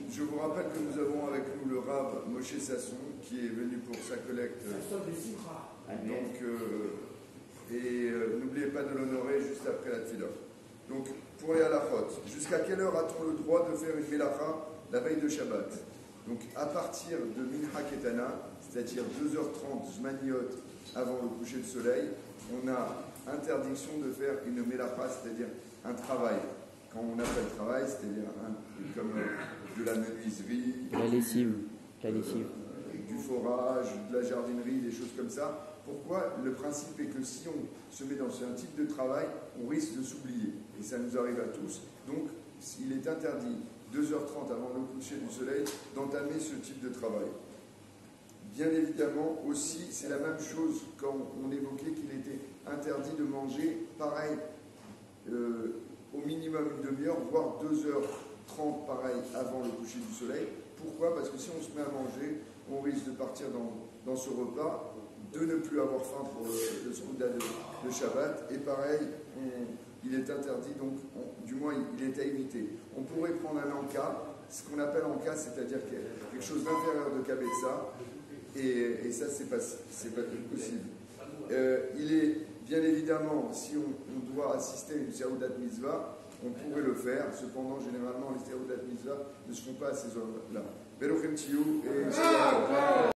Je vous rappelle que nous avons avec nous le Rav Moshe Sasson qui est venu pour sa collecte. Donc, n'oubliez pas de l'honorer juste après la tefila. Donc, pour aller à la chôte, jusqu'à quelle heure a-t-on le droit de faire une melacha la veille de Shabbat? Donc, à partir de Mincha Ketana, c'est-à-dire 2h30 Zmaniot avant le coucher du soleil, on a interdiction de faire une melacha, c'est-à-dire un travail. Quand on appelle travail, c'est-à-dire comme de la menuiserie, la lessive, du forage, de la jardinerie, des choses comme ça. Pourquoi? Le principe est que si on se met dans un type de travail, on risque de s'oublier. Et ça nous arrive à tous. Donc, il est interdit, 2h30 avant le coucher du soleil, d'entamer ce type de travail. Bien évidemment, aussi, c'est la même chose quand on évoquait qu'il était interdit de manger, pareil, au minimum une demi-heure, voire 2h30, pareil, avant le coucher du soleil. Pourquoi? Parce que si on se met à manger, on risque de partir dans ce repas, de ne plus avoir faim pour le Souda de Shabbat, et pareil, il est interdit, donc du moins il est à éviter. On pourrait prendre un anka, ce qu'on appelle anka, c'est-à-dire quelque chose d'inférieur de kabetza, et ça c'est pas possible. Il est bien évidemment, si on doit assister à une Seudat Mitzvah, on pourrait le faire, cependant généralement les Seudat Mitzvah ne se font pas à ces heures-là.